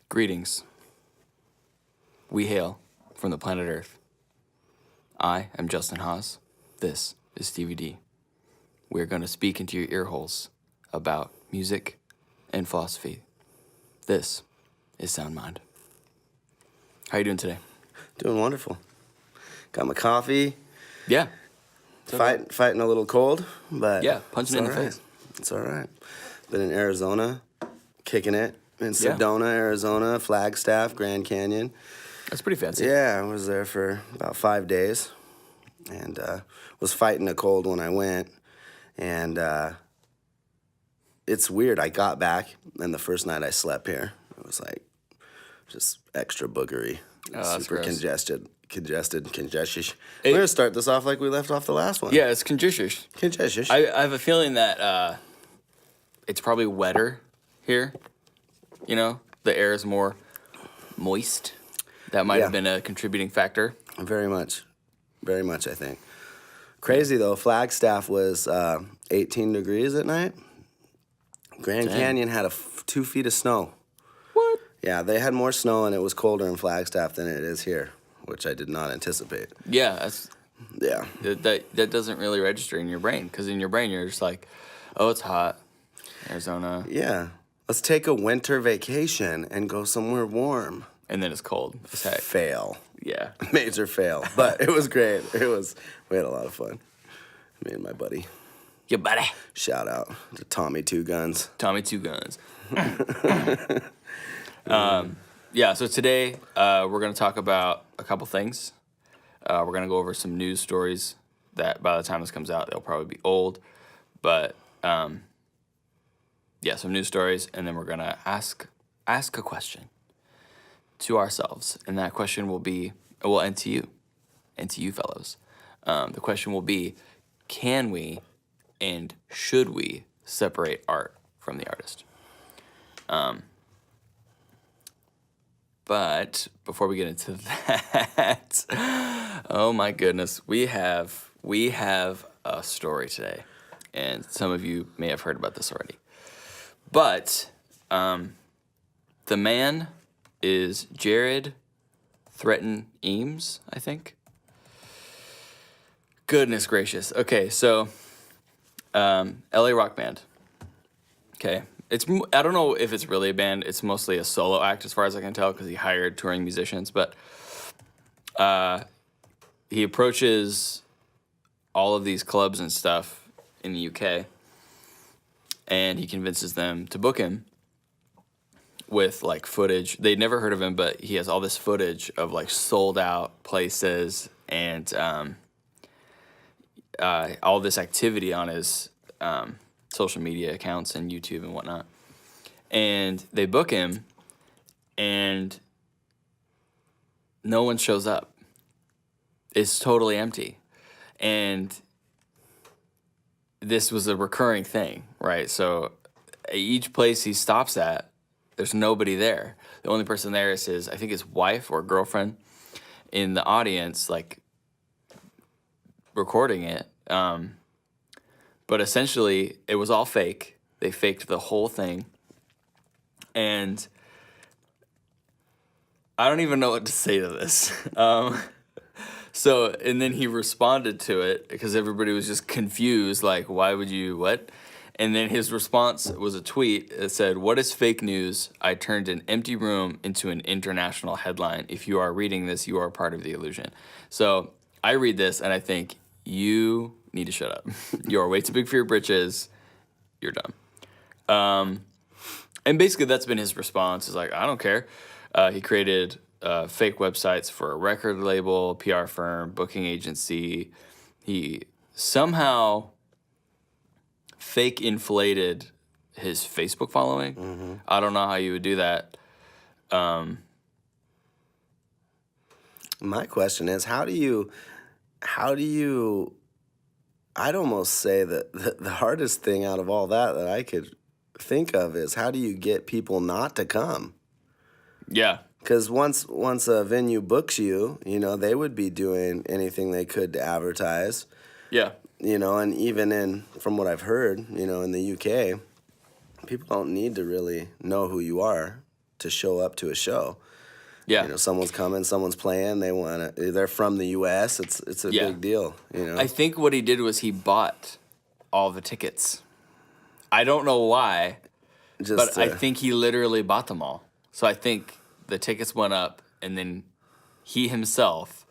Greetings. We hail from the planet Earth. I am Justin Haas. This is DVD. We're going to speak into your ear holes about music and philosophy. This is Sound Mind. How you doing today? Doing wonderful. Got my coffee. Yeah. Fighting a little cold, but Yeah, punching it's in the all right. face. It's all right. Been in Arizona, kicking it. In Yeah. Sedona, Arizona, Flagstaff, Grand Canyon. That's pretty fancy. Yeah, I was there for about 5 days, and was fighting a cold when I went. And it's weird. I got back, and the first night I slept here, it was like just extra boogery, Oh, that's super gross. congested. Hey. We're gonna start this off like we left off the last one. Yeah, it's congestion. Congested. I have a feeling that it's probably wetter here. You know, the air is more moist. That might have Yeah. been a contributing factor. Very much, I think. Crazy though, Flagstaff was 18 degrees at night. Grand Dang. Canyon had 2 feet of snow. What? Yeah, they had more snow and it was colder in Flagstaff than it is here, which I did not anticipate. Yeah, that's, Yeah. that doesn't really register in your brain, because in your brain you're just like, oh, it's hot, Arizona, Yeah. Let's take a winter vacation and go somewhere warm. and then it's cold. It's heck. Fail. Yeah. Major fail. But it was great. We had a lot of fun. Me and my buddy. Yeah, buddy. Shout out to Tommy Two Guns. Tommy Two Guns. Yeah, so today we're going to talk about a couple things. We're going to go over some news stories that by the time this comes out, they'll probably be old. But, yeah, some news stories, and then we're going to ask a question to ourselves. And that question will be, well, and to you fellows. The question will be, can we and should we separate art from the artist? But before we get into that, oh my goodness, we have a story today, and some of you may have heard about this already. But the man is Jared Threaten Eames, I think. Goodness gracious. Okay, so LA Rock Band. Okay. I don't know if it's really a band. It's mostly a solo act as far as I can tell, because he hired touring musicians. But he approaches all of these clubs and stuff in the UK, and he convinces them to book him with like footage. They'd never heard of him, but he has all this footage of like sold out places and all this activity on his social media accounts and YouTube and whatnot. And they book him, and no one shows up. It's totally empty. And this was a recurring thing, right? So each place he stops at, there's nobody there. The only person there is I think his wife or girlfriend in the audience, like, recording it. But essentially, it was all fake. They faked the whole thing. And I don't even know what to say to this. And then he responded to it because everybody was just confused, like, why would you, what? And then his response was a tweet that said, "What is fake news? I turned an empty room into an international headline. If you are reading this, you are part of the illusion." So I read this and I think, you need to shut up. You are way too big for your britches. You're dumb. And basically that's been his response. Is like, I don't care. He created fake websites for a record label, PR firm, booking agency. He somehow fake inflated his Facebook following. Mm-hmm. I don't know how you would do that. My question is, how do you, I'd almost say that the hardest thing out of all that I could think of is, how do you get people not to come? Yeah. Because once a venue books you, they would be doing anything they could to advertise. Yeah. And even from what I've heard, in the UK, people don't need to really know who you are. to show up to a show. Yeah. You know, someone's coming, someone's playing. They're from the U.S. It's a big deal. You know, I think what he did was he bought all the tickets. I don't know why, but I think he literally bought them all. So I think the tickets went up, and then he himself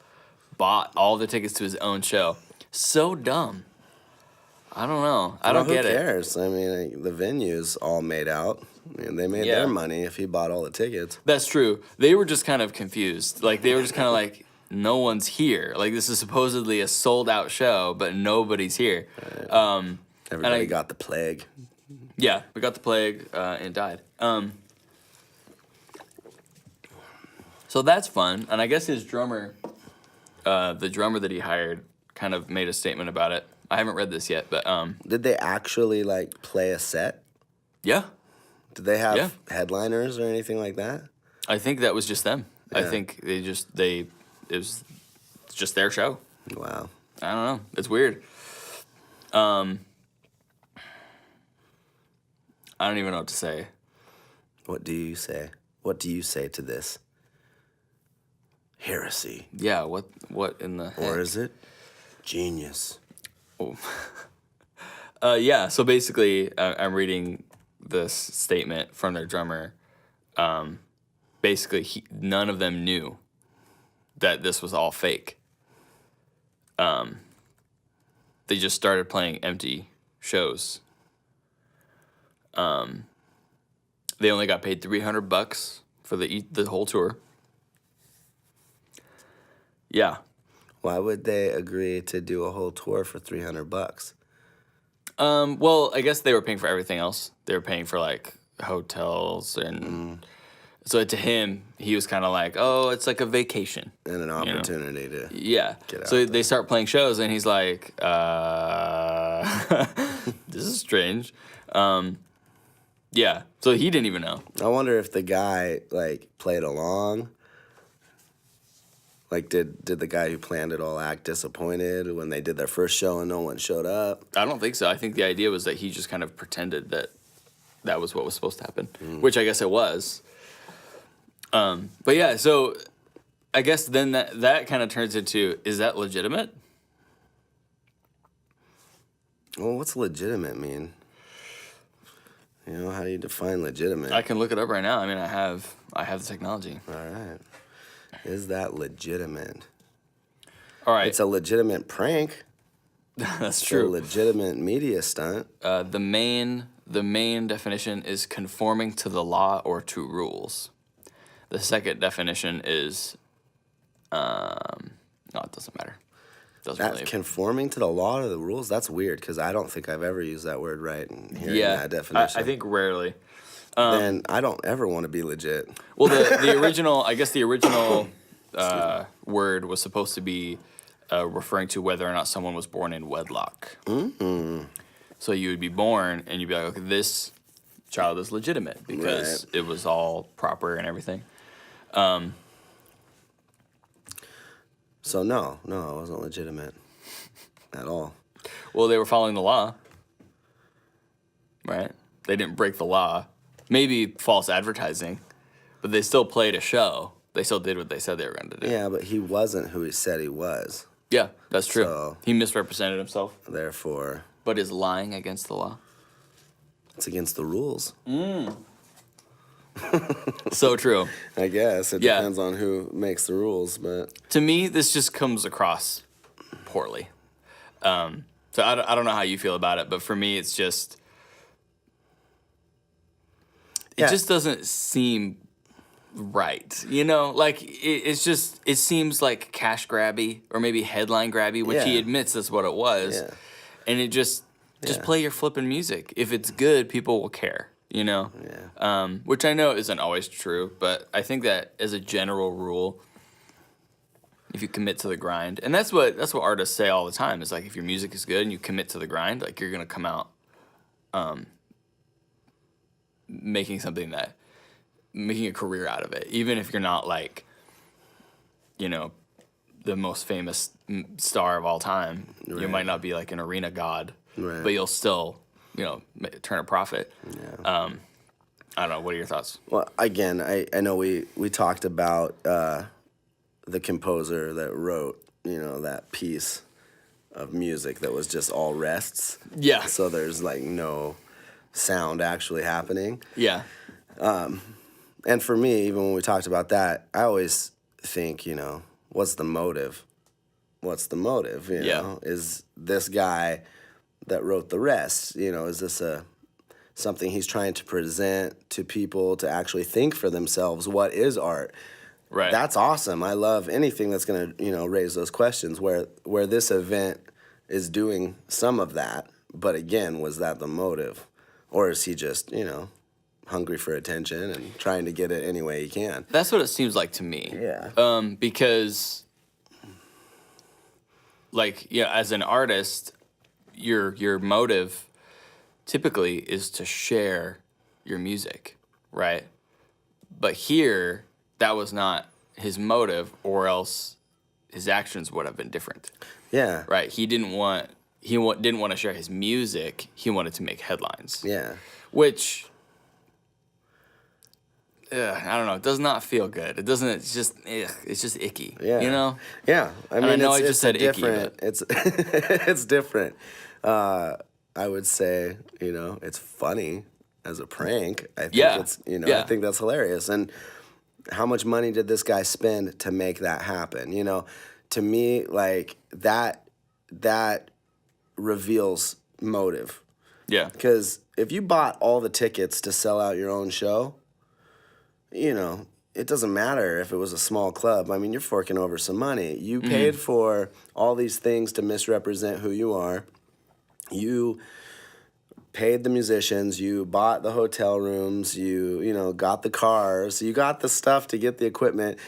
bought all the tickets to his own show. So dumb. I don't know. I don't get it. Who cares? I mean, the venue's all made out. I mean, they made their money if he bought all the tickets. That's true. They were just kind of confused. Like, they were just kind of like, no one's here. Like, this is supposedly a sold-out show, but nobody's here. Everybody got the plague. Yeah, we got the plague and died. So that's fun. And I guess his drummer, the drummer that he hired, kind of made a statement about it. I haven't read this yet, but Did they actually like play a set? yeah, Did they have headliners or anything like that? I think that was just them. I Yeah. think it was just their show. Wow. I don't know. It's weird. I don't even know what to say. What do you say? What do you say to this? Heresy. Yeah, what in the heck? Or is it genius? Yeah, so basically, I'm reading this statement from their drummer. Basically, none of them knew that this was all fake. They just started playing empty shows. They only got paid $300 for the whole tour. Yeah. Why would they agree to do a whole tour for $300? Well, I guess they were paying for everything else. They were paying for like hotels and so to him, he was kind of like, "Oh, it's like a vacation And an opportunity to Yeah. Get out So there. they start playing shows, and he's like, "This is strange." Yeah. So he didn't even know. I wonder if the guy like played along. Like, did the guy who planned it all act disappointed when they did their first show and no one showed up? I don't think so. I think the idea was that he just kind of pretended that that was what was supposed to happen, which I guess it was. But yeah, so I guess then that kind of turns into, is that legitimate? Well, what's legitimate mean? You know, how do you define legitimate? I can look it up right now. I mean, I have the technology. All right. Is that legitimate? All right, It's a legitimate prank. that's It's a true. legitimate media stunt. The main definition is conforming to the law or to rules. The second definition is, no, it doesn't matter. Doesn't That really. conforming to the law or the rules, that's weird because I don't think I've ever used that word right in hearing Yeah, that definition. I think rarely. And I don't ever want to be legit. Well, the original, I guess the original word was supposed to be referring to whether or not someone was born in wedlock. Mm-hmm. So you would be born and you'd be like, okay, this child is legitimate because it was all proper and everything. So no, it wasn't legitimate at all. Well, they were following the law, right? They didn't break the law. Maybe false advertising, but they still played a show. They still did what they said they were going to do. Yeah, but he wasn't who he said he was. Yeah, that's true. So- He misrepresented himself, Therefore, but is lying against the law. it's against the rules. So true. I guess it Yeah. depends on who makes the rules, but To me, this just comes across poorly. So I don't know how you feel about it, but for me, it's just... It Yeah. just doesn't seem right. You know, like, it seems like cash grabby or maybe headline grabby, which he Yeah. admits that's what it was. Yeah. And it just Yeah. play your flipping music. If it's good, people will care, you know? Yeah. Which I know isn't always true, but I think that as a general rule, if you commit to the grind, and that's what artists say all the time, is like, if your music is good and you commit to the grind, like, you're gonna come out making a career out of it, even if you're not like, you know, the most famous star of all time. You Right. might not be like an arena god, Right. but you'll still, you know, turn a profit. yeah. I don't know. What are your thoughts? Well, again, I know we talked about the composer that wrote, that piece of music that was just all rests. Yeah. So there's like no sound actually happening. Yeah. And for me, even when we talked about that, I always think, what's the motive? What's the motive? Is this guy that wrote the rest, is this something he's trying to present to people to actually think for themselves, what is art? Right. That's awesome. I love anything that's going to, raise those questions where this event is doing some of that. But again, was that the motive? Or is he just, hungry for attention and trying to get it any way he can? That's what it seems like to me. Yeah. Because, as an artist, your motive typically is to share your music, right? But here, that was not his motive, or else his actions would have been different. Yeah. Right? He didn't want to share his music. He wanted to make headlines. Yeah. Which, I don't know. It does not feel good. It doesn't. It's just icky. Yeah. Yeah. I mean, I know it's, I just it's said icky, different. It's it's different. I would say, it's funny as a prank. I think it's, I think that's hilarious. And how much money did this guy spend to make that happen? To me, like that reveals motive. Yeah. Because if you bought all the tickets to sell out your own show, it doesn't matter if it was a small club. I mean, you're forking over some money. You paid for all these things to misrepresent who you are. You paid the musicians, you bought the hotel rooms, you got the cars, you got the stuff to get the equipment.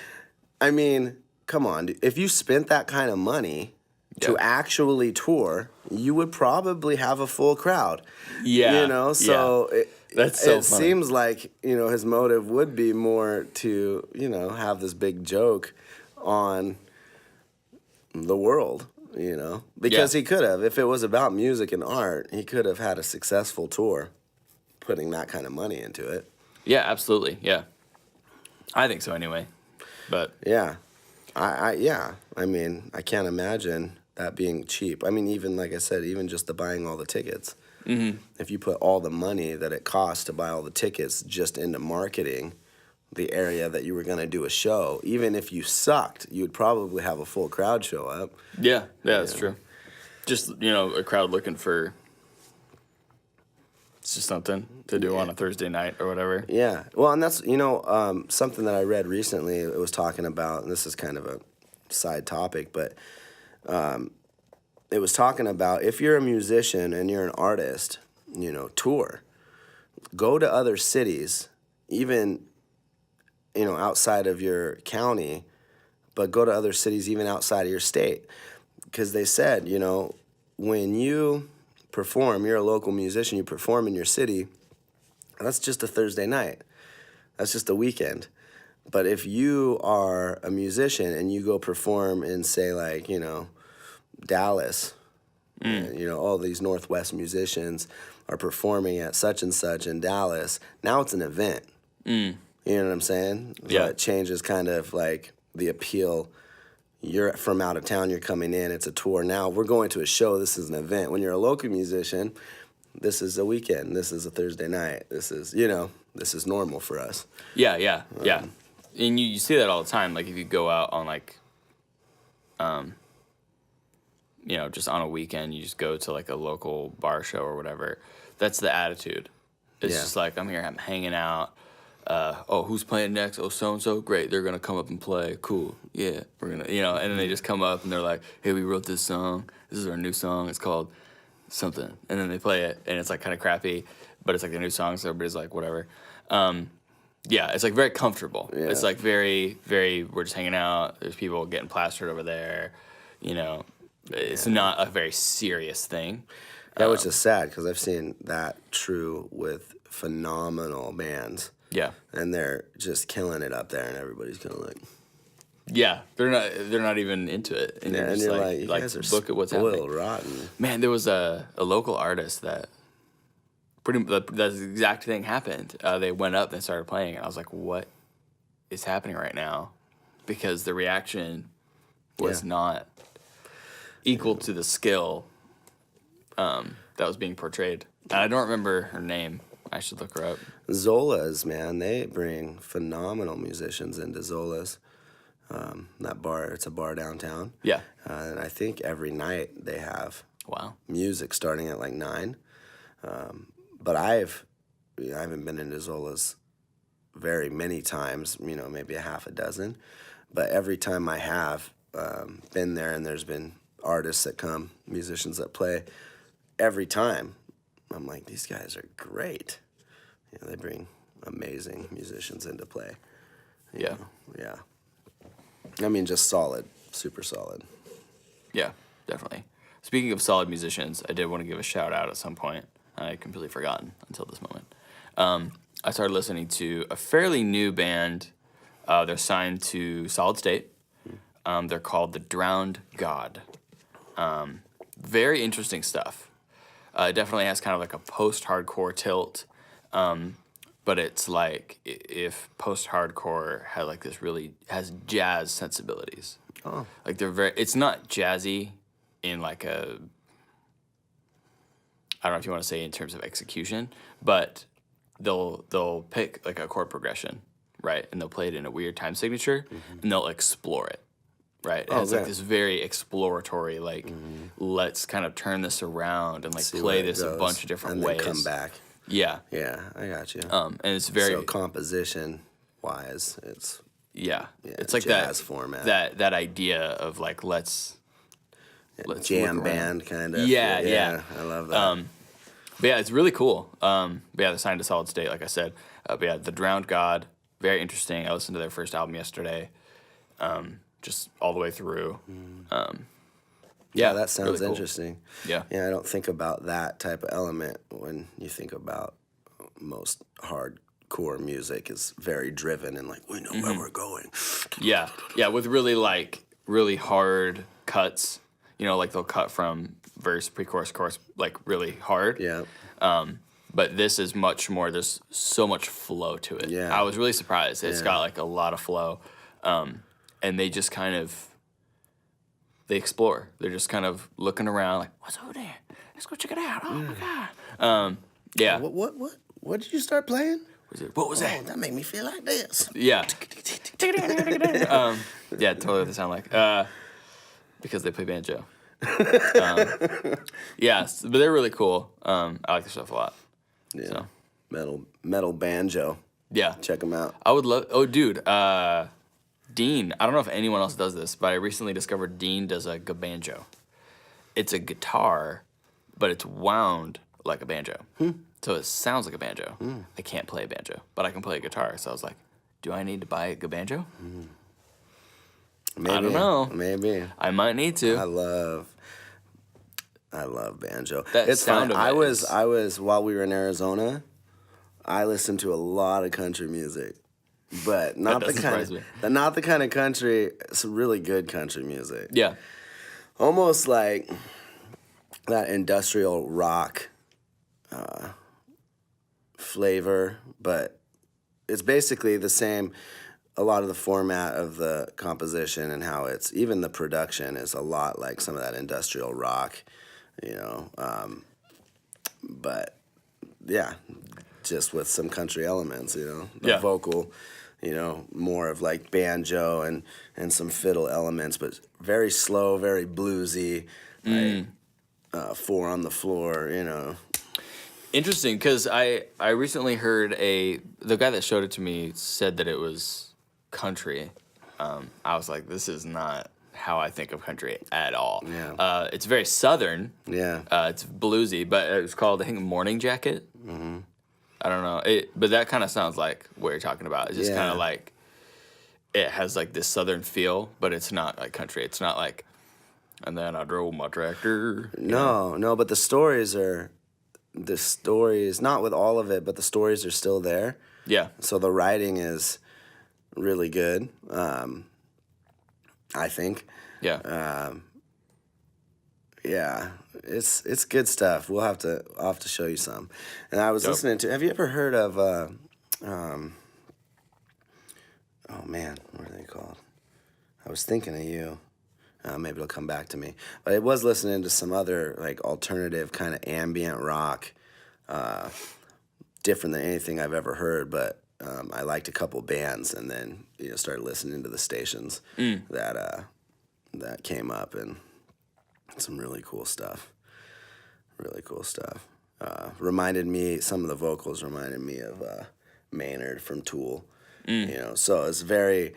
I mean, come on. If you spent that kind of money to actually tour, you would probably have a full crowd. Yeah. So That's so it funny. seems like, his motive would be more to, have this big joke on the world, because he could have, if it was about music and art, he could have had a successful tour putting that kind of money into it. Yeah, absolutely. Yeah. I think so anyway. But Yeah. I mean, I can't imagine that being cheap. I mean, even like I said, even just the buying all the tickets. Mm-hmm. If you put all the money that it costs to buy all the tickets just into marketing the area that you were going to do a show, even if you sucked, you'd probably have a full crowd show up. yeah, that's true. Just, a crowd looking for just something to do on a Thursday night or whatever. Yeah. Well, and that's, something that I read recently, it was talking about, and this is kind of a side topic, but it was talking about if you're a musician and you're an artist, tour. Go to other cities, even, outside of your county, but go to other cities even outside of your state. Because they said, when you perform, you're a local musician, you perform in your city, that's just a Thursday night. That's just a weekend. But if you are a musician and you go perform in, say, like, Dallas, and, all these Northwest musicians are performing at such and such in Dallas, now it's an event. You know what I'm saying? Yeah. So it changes kind of like the appeal. You're from out of town, you're coming in, it's a tour. Now we're going to a show, this is an event. When you're a local musician, this is a weekend, this is a Thursday night, this is, this is normal for us. Yeah. And you see that all the time. Like if you go out on just on a weekend, you just go to like a local bar show or whatever. That's the attitude. It's just like, I'm here, I'm hanging out. Who's playing next? Oh, so-and-so? Great, they're going to come up and play. Cool, yeah. We're going to, and then they just come up and they're like, hey, we wrote this song. This is our new song. It's called something. And then they play it, and it's like kind of crappy, but it's like the new song, so everybody's like, whatever. It's like very comfortable. Yeah. It's like very, very, we're just hanging out. There's people getting plastered over there. It's not a very serious thing. That which is sad because I've seen that true with phenomenal bands. Yeah. And they're just killing it up there, and everybody's kind of like, yeah, they're not even into it, and and just you're like, you guys are look at what's spoiled happening. rotten. Man, there was a local artist that that's the exact thing happened. They went up and started playing, and I was like, "What is happening right now?" Because the reaction was not equal to the skill that was being portrayed. And I don't remember her name. I should look her up. Zola's, man, they bring phenomenal musicians into Zola's. That bar, it's a bar downtown. Yeah. And I think every night they have Wow. music starting at like 9. But I haven't been into Zola's very many times, maybe a half a dozen. But every time I have been there, and there's been artists that come, musicians that play, every time I'm like, these guys are great. They bring amazing musicians into play. Yeah. Yeah. I mean, just solid, super solid. Yeah, definitely. Speaking of solid musicians, I did want to give a shout out at some point. I had completely forgotten until this moment. I started listening to a fairly new band. They're signed to Solid State. They're called The Drowned God. Very interesting stuff. It definitely has kind of like a post-hardcore tilt. But it's like if post-hardcore had like this really has jazz sensibilities. Oh. Like it's not jazzy in like a, I don't know if you want to say in terms of execution, but they'll pick like a chord progression, right? And they'll play it in a weird time signature, and they'll explore it, right? It has like this very exploratory, like, let's kind of turn this around and like See play where it this a goes, bunch of different and ways. then come back. Yeah. Yeah, I got you. And it's very So composition-wise, it's it's like jazz that format. that idea of like let's jam look around. band kind of. Yeah. I love that. But yeah, it's really cool. But yeah, they're signed to Solid State, like I said. But yeah, The Drowned God, very interesting. I listened to their first album yesterday, just all the way through. Yeah, that sounds really cool. interesting. Yeah. Yeah, I don't think about that type of element when you think about most hardcore music is very driven and like, we know where we're going. Yeah, with really hard cuts. Like they'll cut from verse, pre-chorus, chorus, like really hard. Yeah. But this is much more. There's so much flow to it. Yeah. I was really surprised. It's got like a lot of flow, and they just kind of they explore. They're just kind of looking around, like, what's over there? Let's go check it out. Oh my god. Yeah. What did you start playing? What was that? Oh, that made me feel like this. Yeah. Yeah, totally what they sound like. Because they play banjo. Yeah, but they're really cool. I like their stuff a lot. Yeah. So. Metal banjo. Yeah. Check them out. I would love. Oh, dude. Dean. I don't know if anyone else does this, but I recently discovered Dean does a gabanjo. It's a guitar, but it's wound like a banjo. So it sounds like a banjo. I can't play a banjo, but I can play a guitar. So I was like, do I need to buy a gabanjo? Maybe. I don't know. Maybe. I might need to. I love banjo. That It's sound fun. of it I was while we were in Arizona, I listened to a lot of country music. But not the doesn't kind surprise of not the kind of country. It's really good country music. Yeah. Almost like that industrial rock flavor, but it's basically the same. A lot of the format of the composition and how it's even the production is a lot like some of that industrial rock, but yeah, just with some country elements, the vocal, more of like banjo and some fiddle elements, but very slow, very bluesy, like, 4 on the floor, Interesting, because I recently heard the guy that showed it to me said that it was country. I was like, this is not how I think of country at all. Yeah. It's very southern. Yeah. It's bluesy, but it was called, I think, Morning Jacket. I don't know. But that kind of sounds like what you're talking about. It's just kind of like, it has like this southern feel, but it's not like country. It's not like, and then I drove my tractor. No, but the stories, not with all of it, but the stories are still there. Yeah. So the writing is really good, I think. Yeah. Yeah, it's good stuff. I'll have to show you some. And I was Dope. listening to. Have you ever heard of? Oh man, what are they called? I was thinking of you. Maybe it'll come back to me. But I was listening to some other like alternative kind of ambient rock, different than anything I've ever heard. But I liked a couple bands, and then started listening to the stations that came up, and some really cool stuff. Really cool stuff. Some of the vocals reminded me of Maynard from Tool. So it's very,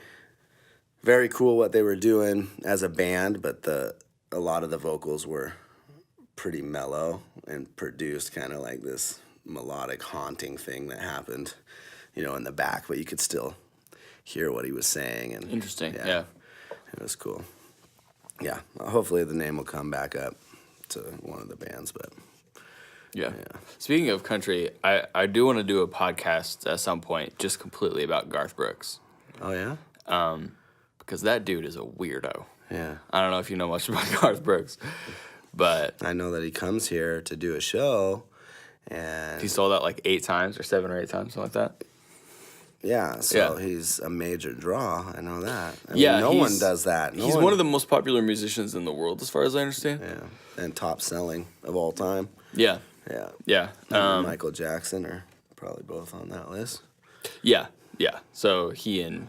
very cool what they were doing as a band, but a lot of the vocals were pretty mellow and produced kind of like this melodic haunting thing that happened, in the back, but you could still hear what he was saying. And Interesting. Yeah. it was cool. Yeah, hopefully the name will come back up to one of the bands, but Yeah. Speaking of country, I do want to do a podcast at some point just completely about Garth Brooks. oh yeah, Because that dude is a weirdo. yeah. I don't know if you know much about Garth Brooks, but I know that he comes here to do a show, and he sold out like 8 times or 7 or 8 times, something like that. yeah, so Yeah. he's a major draw. I know that. I Yeah, mean, no one he's- does that. He's one of the most popular musicians in the world, as far as I understand. yeah, and top selling of all time. Yeah. Yeah, Yeah. Him and Michael Jackson are probably both on that list. Yeah. Yeah. So he and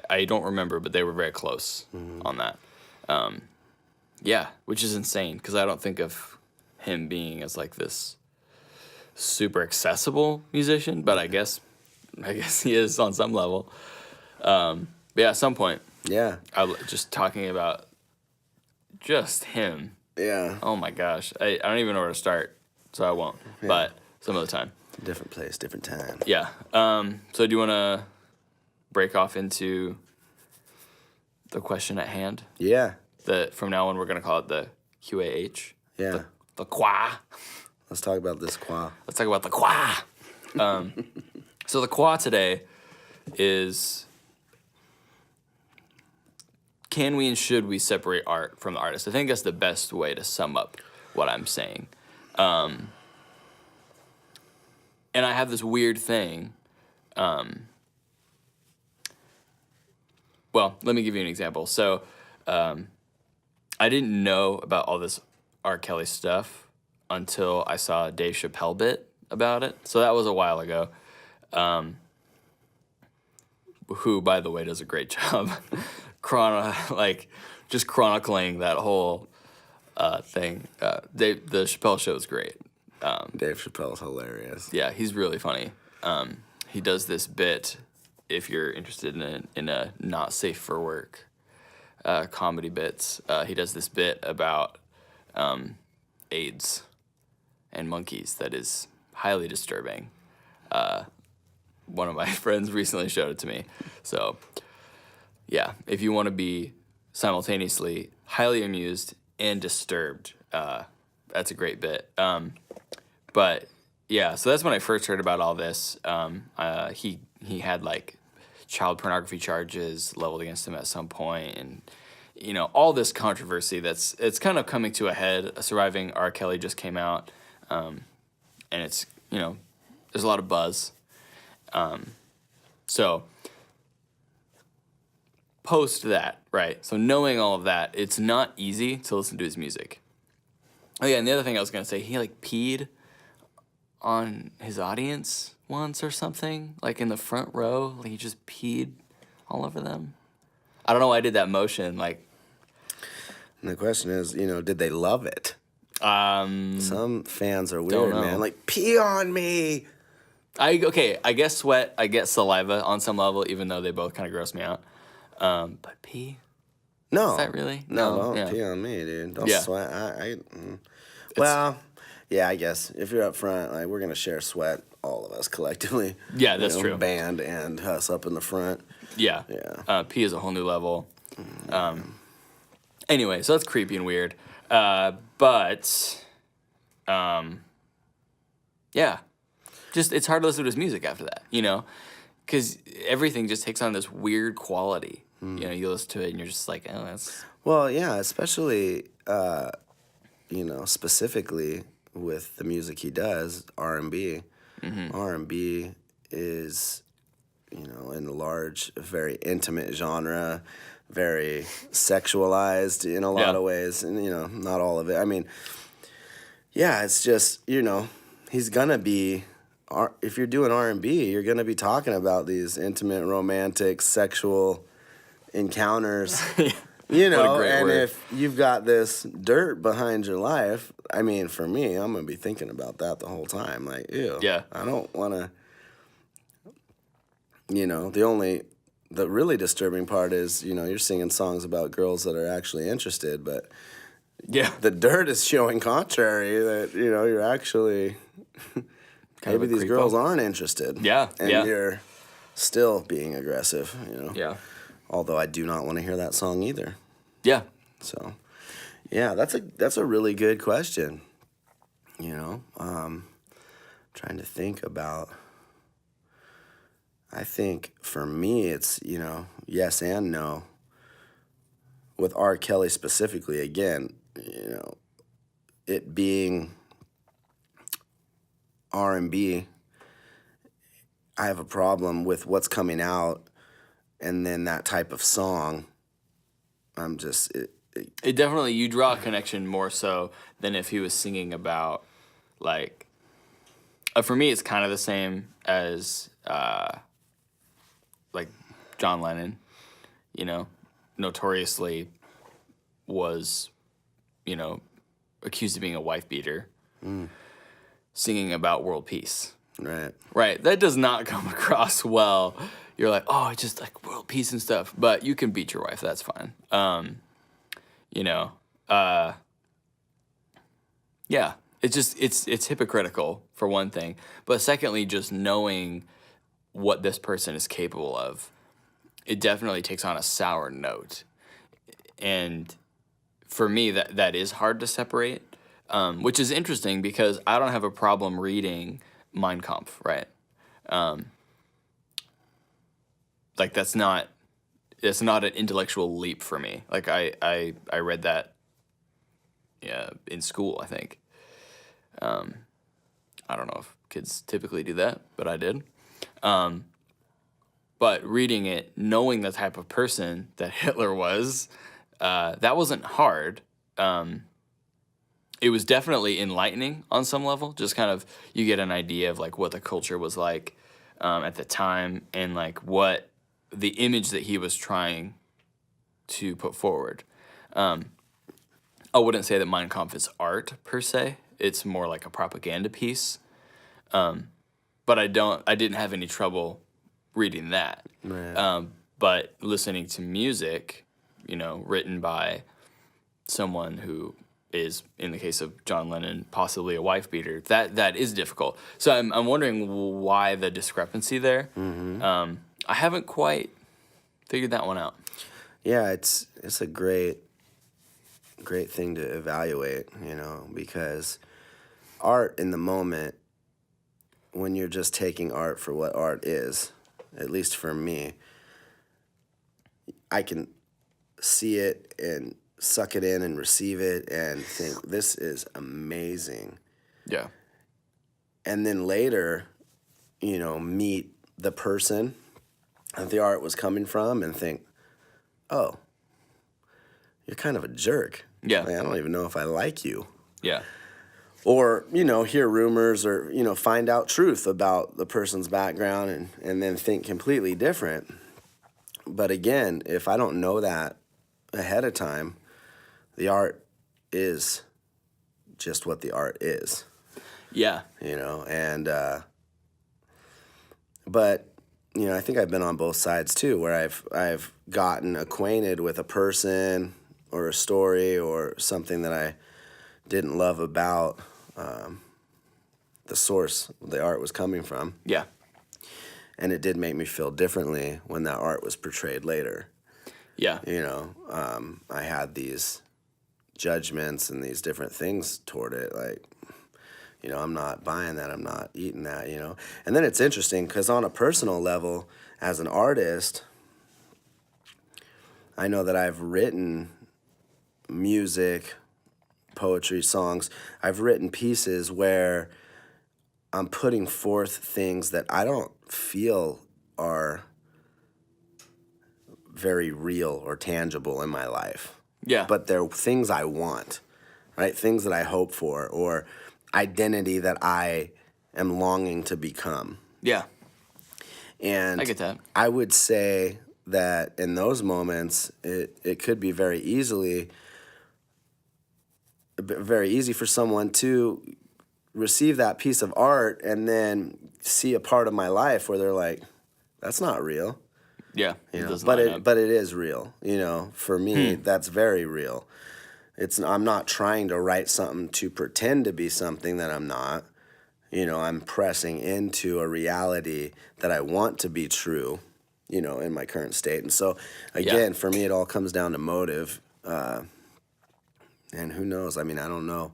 I don't remember, but they were very close on that. Yeah, which is insane because I don't think of him being as like this super accessible musician, but I guess he is on some level. But yeah, at some point, Yeah, just talking about just him. yeah, Oh my gosh, I don't even know where to start, so I won't. But some other time. different place, different time. Yeah. So do you want to break off into the question at hand? Yeah, From now on, we're gonna call it the QAH. yeah. The qua. Let's talk about this qua. Let's talk about the qua. So the qua today is: can we and should we separate art from the artist? I think that's the best way to sum up what I'm saying. And I have this weird thing. Well, let me give you an example. So, I didn't know about all this R. Kelly stuff until I saw a Dave Chappelle bit about it. So that was a while ago. Who, by the way, does a great job just chronicling that whole thing. The Chappelle show is great. Dave Chappelle's hilarious. Yeah, he's really funny. He does this bit, if you're interested in a not safe for work comedy bits. He does this bit about AIDS and monkeys that is highly disturbing. One of my friends recently showed it to me. So, yeah, if you want to be simultaneously highly amused and disturbed, that's a great bit. But yeah, so that's when I first heard about all this. He had like child pornography charges leveled against him at some point, and all this controversy it's kind of coming to a head. Surviving R. Kelly just came out, and it's there's a lot of buzz. So post that, right? So knowing all of that, it's not easy to listen to his music. Oh yeah, and the other thing I was gonna say, he like peed on his audience once or something, like in the front row. Like he just peed all over them. I don't know why I did that motion. Like, And the question is, did they love it? Some fans are weird, know. man. Like, pee on me. I guess sweat. I get saliva on some level, even though they both kind of gross me out. But pee. No. Is that really? No, No, don't yeah. pee on me, dude. Don't Yeah. sweat. Well, yeah, I guess if you're up front, like we're gonna share sweat, all of us collectively. Yeah, that's true. Band and us up in the front. Yeah. Yeah. Pee is a whole new level. Anyway, so that's creepy and weird. But yeah, just it's hard to listen to his music after that, because everything just takes on this weird quality. You listen to it and you're just like, oh, that's Well, yeah, especially specifically with the music he does, R&B. R&B is, in large, a very intimate genre, very sexualized in a lot of ways, and, not all of it. I mean, yeah, it's just, he's gonna be, if you're doing R&B, you're gonna be talking about these intimate, romantic, sexual encounters. And word. if you've got this dirt behind your life, I mean, for me, I'm going to be thinking about that the whole time. Like, ew. Yeah. I don't want to, the really disturbing part is, you're singing songs about girls that are actually interested, but Yeah. the dirt is showing contrary that, you're actually, maybe these girls aren't interested. Yeah. And you're still being aggressive, Yeah. Although I do not want to hear that song either. Yeah. So, yeah, that's a really good question. Trying to think about. I think for me, it's yes and no. With R. Kelly specifically, again, it being R&B, I have a problem with what's coming out, and then that type of song. I'm just It definitely, you draw a connection more so than if he was singing about, like, for me, it's kind of the same as, like, John Lennon, notoriously was, accused of being a wife beater, singing about world peace. right. Right, that does not come across well. You're like, oh, it's just like world peace and stuff, but you can beat your wife, that's fine. Yeah, it's hypocritical for one thing, but secondly, just knowing what this person is capable of, it definitely takes on a sour note, and for me, that is hard to separate, which is interesting because I don't have a problem reading Mein Kampf, right? Like it's not an intellectual leap for me. Like I read that in school, I think. I don't know if kids typically do that, but I did. But reading it, knowing the type of person that Hitler was, that wasn't hard. It was definitely enlightening on some level. Just kind of, you get an idea of like what the culture was like at the time and like what the image that he was trying to put forward. I wouldn't say that Mein Kampf is art per se. It's more like a propaganda piece. But I didn't have any trouble reading that. Right. But listening to music, written by someone who is, in the case of John Lennon, possibly a wife beater, that is difficult. So I'm wondering why the discrepancy there. Mm-hmm. I haven't quite figured that one out. Yeah, it's a great thing to evaluate, because art in the moment, when you're just taking art for what art is, at least for me, I can see it and suck it in and receive it and think, this is amazing. Yeah. And then later, meet the person that the art was coming from and think, oh, you're kind of a jerk. Yeah. Like, I don't even know if I like you. Yeah. Or, hear rumors or, find out truth about the person's background and then think completely different. But again, if I don't know that ahead of time, the art is just what the art is. Yeah. But I think I've been on both sides too, where I've gotten acquainted with a person or a story or something that I didn't love about the source the art was coming from. Yeah. And it did make me feel differently when that art was portrayed later. Yeah. I had these judgments and these different things toward it, like, I'm not buying that, I'm not eating that, And then it's interesting because on a personal level, as an artist, I know that I've written music, poetry, songs. I've written pieces where I'm putting forth things that I don't feel are very real or tangible in my life. Yeah. But they're things I want, right? Things that I hope for, or identity that I am longing to become. Yeah. And I get that. I would say that in those moments, it could be very easy for someone to receive that piece of art and then see a part of my life where they're like, that's not real. Yeah. You know, doesn't but line up. but it is real. You know, for me, that's very real. I'm not trying to write something to pretend to be something that I'm not. You know, I'm pressing into a reality that I want to be true, you know, in my current state. And so, again, for me, it all comes down to motive. And who knows? I mean, I don't know.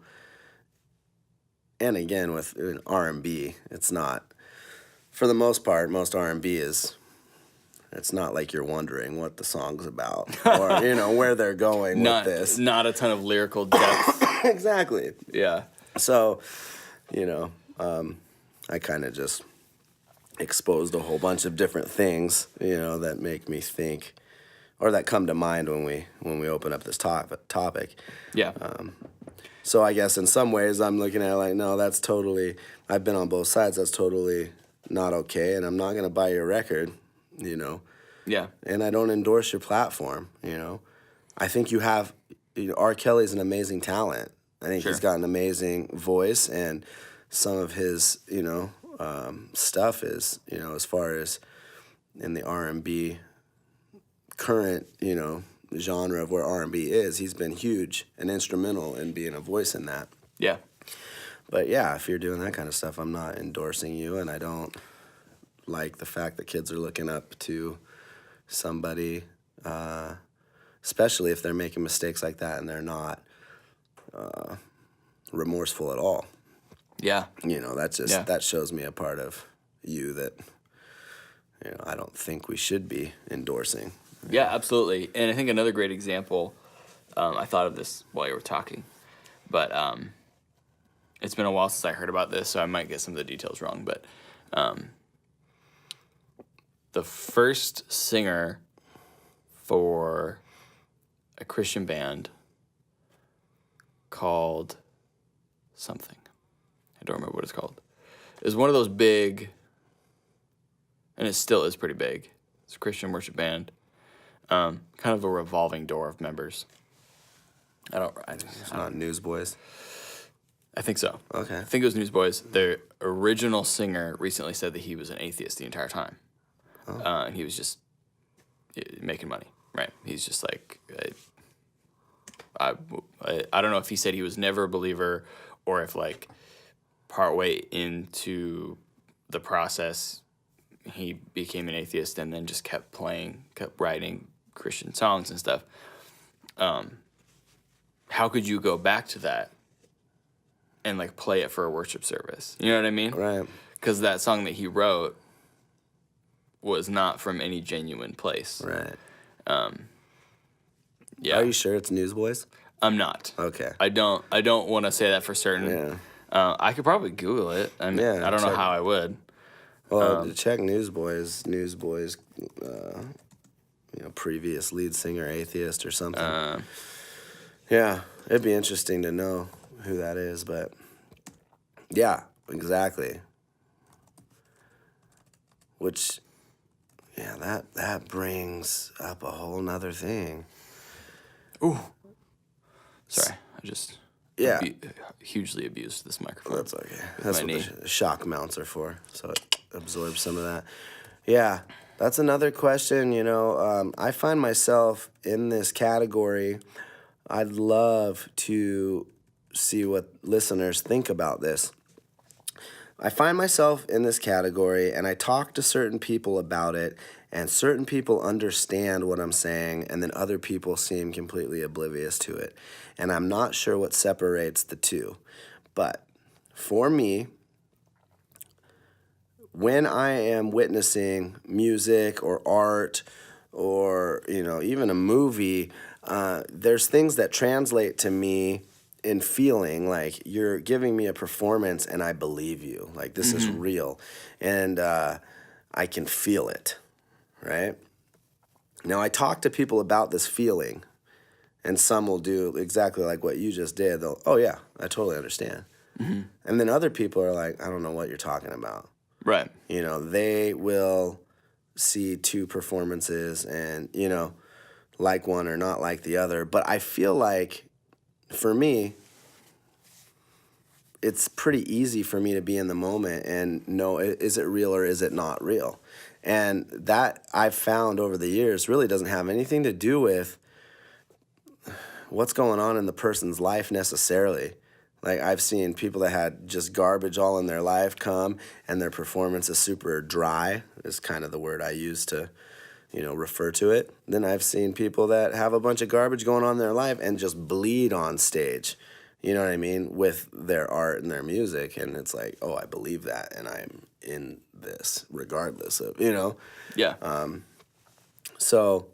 And again, with R&B, it's not, for the most part, most R&B is, it's not like you're wondering what the song's about or, you know, where they're going with this. Not a ton of lyrical depth. Exactly. Yeah. So, you know, I kind of just exposed a whole bunch of different things, you know, that make me think, or that come to mind when we open up this topic. Yeah. So I guess in some ways I'm looking at it like, no, that's totally, I've been on both sides. That's totally not okay. And I'm not going to buy your record, you know. Yeah. And I don't endorse your platform, you know. I think you have, you know, R. Kelly's an amazing talent. I think he's got an amazing voice, and some of his, you know, stuff is, you know, as far as in the R&B current, you know, genre of where R&B is, he's been huge and instrumental in being a voice in that. Yeah. But yeah, if you're doing that kind of stuff, I'm not endorsing you, and I don't like the fact that kids are looking up to somebody, especially if they're making mistakes like that and they're not remorseful at all. Yeah. You know, that shows me a part of you that, you know, I don't think we should be endorsing. Yeah, absolutely. And I think another great example, I thought of this while you were talking, but it's been a while since I heard about this, so I might get some of the details wrong, but the first singer for a Christian band called something. I don't remember what it's called. It was one of those big, and it still is pretty big. It's a Christian worship band. Kind of a revolving door of members. It's not Newsboys. I think so. Okay. I think it was Newsboys. Their original singer recently said that he was an atheist the entire time. And he was just making money, right? He's just like, I don't know if he said he was never a believer or if, like, partway into the process he became an atheist and then just kept writing Christian songs and stuff. How could you go back to that and, like, play it for a worship service? You know what I mean? Right. Because that song that he wrote was not from any genuine place. Right. Yeah. Are you sure it's Newsboys? I'm not. Okay. I don't want to say that for certain. Yeah. I could probably Google it. I mean, Yeah, I don't know check how I would. Well, check Newsboys, you know, previous lead singer, atheist or something. Yeah, it'd be interesting to know who that is, but yeah, exactly. Which, yeah, that brings up a whole nother thing. Ooh. Sorry, I just Yeah. hugely abused this microphone. That's okay. That's my what the shock mounts are for, so it absorbs some of that. Yeah, that's another question. You know, I find myself in this category. I'd love to see what listeners think about this. I find myself in this category, and I talk to certain people about it, and certain people understand what I'm saying, and then other people seem completely oblivious to it. And I'm not sure what separates the two. But for me, when I am witnessing music or art or, you know, even a movie, there's things that translate to me in feeling like you're giving me a performance and I believe you. Like this is real. And I can feel it, right? Now I talk to people about this feeling, and some will do exactly like what you just did. They'll, oh yeah, I totally understand. And then other people are like, I don't know what you're talking about. Right. You know, they will see two performances and, you know, like one or not like the other. But I feel like, for me, it's pretty easy for me to be in the moment and know, is it real or is it not real? And that I've found over the years really doesn't have anything to do with what's going on in the person's life necessarily. Like I've seen people that had just garbage all in their life come and their performance is super dry, is kind of the word I use to, you know, refer to it. Then I've seen people that have a bunch of garbage going on in their life and just bleed on stage, you know what I mean, with their art and their music. And it's like, oh, I believe that and I'm in this regardless of, you know. Yeah. So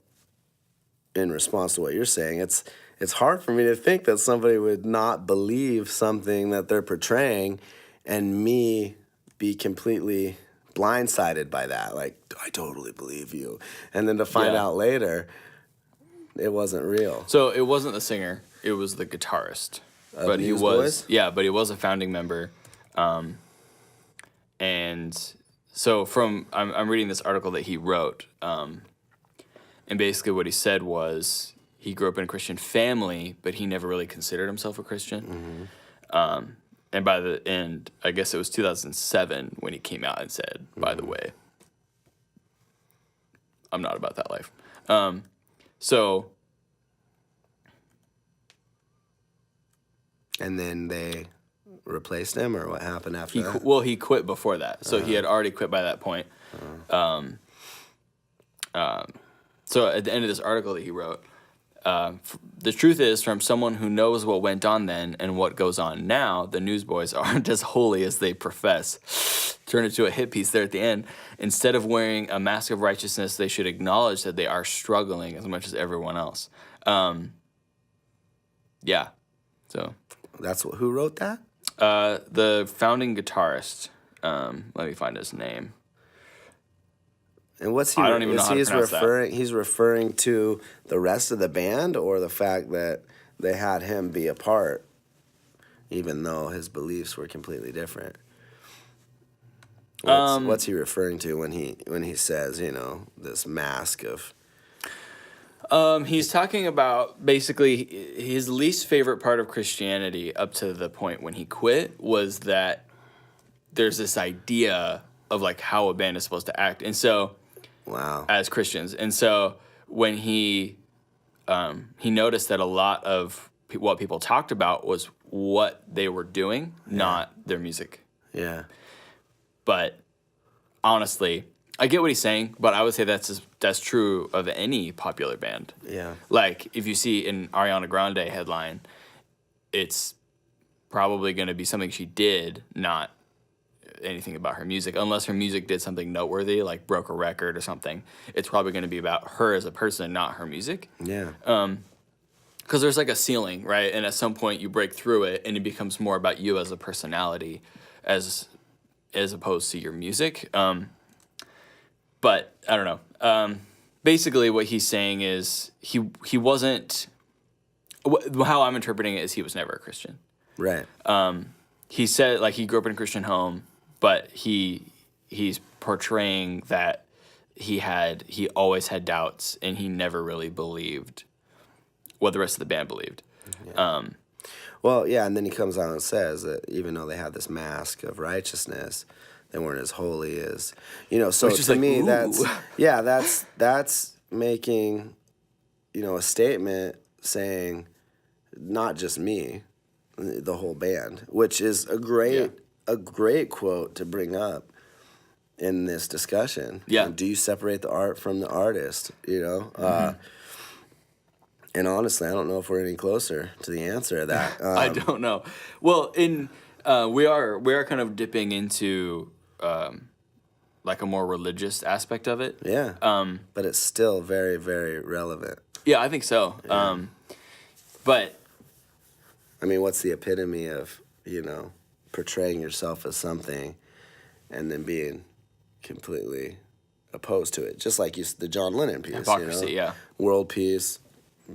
in response to what you're saying, it's hard for me to think that somebody would not believe something that they're portraying and me be completely blindsided by that. Like, I totally believe you. And then to find out later, it wasn't real. So it wasn't the singer, it was the guitarist. But he was, Newsboys? yeah, but he was a founding member. And so I'm reading this article that he wrote. And basically what he said was, he grew up in a Christian family, but he never really considered himself a Christian. And by the end, I guess it was 2007 when he came out and said, by the way, I'm not about that life. So. And then they replaced him, or what happened after that? Well, he quit before that. So he had already quit by that point. So at the end of this article that he wrote, the truth is, from someone who knows what went on then and what goes on now, the Newsboys aren't as holy as they profess. Turn it to a hit piece there at the end. Instead of wearing a mask of righteousness, they should acknowledge that they are struggling as much as everyone else. Yeah. So That's who wrote that? the founding guitarist. Let me find his name. And what's he? I don't even know how to pronounce that. He's referring to the rest of the band, or the fact that they had him be a part, even though his beliefs were completely different. What's he referring to when he says, you know, this mask of? He's talking about basically his least favorite part of Christianity up to the point when he quit was that there's this idea of like how a band is supposed to act, and so. Wow. As Christians. And so when he noticed that a lot of what people talked about was what they were doing, not their music. Yeah. But honestly, I get what he's saying, but I would say that's true of any popular band. Yeah. Like if you see an Ariana Grande headline, it's probably going to be something she did, not anything about her music, unless her music did something noteworthy, like broke a record or something. It's probably going to be about her as a person, not her music. Yeah. Because there's like a ceiling, right? And at some point you break through it, and it becomes more about you as a personality, as opposed to your music. But I don't know. Basically, what he's saying is he wasn't. How I'm interpreting it is he was never a Christian. Right. He said like he grew up in a Christian home, but he's portraying that he always had doubts and he never really believed what the rest of the band believed. Yeah. Well, yeah, and then he comes out and says that even though they had this mask of righteousness, they weren't as holy as, you know. So to me, ooh. that's making, you know, a statement saying, not just me, the whole band, which is a great quote to bring up in this discussion. Yeah. Do you separate the art from the artist? You know. And honestly, I don't know if we're any closer to the answer to that. I don't know. Well, we are kind of dipping into like a more religious aspect of it. Yeah. But it's still very, very relevant. Yeah, I think so. Yeah. But I mean, what's the epitome of, portraying yourself as something and then being completely opposed to it? Just like the John Lennon piece. Hypocrisy, yeah. World peace,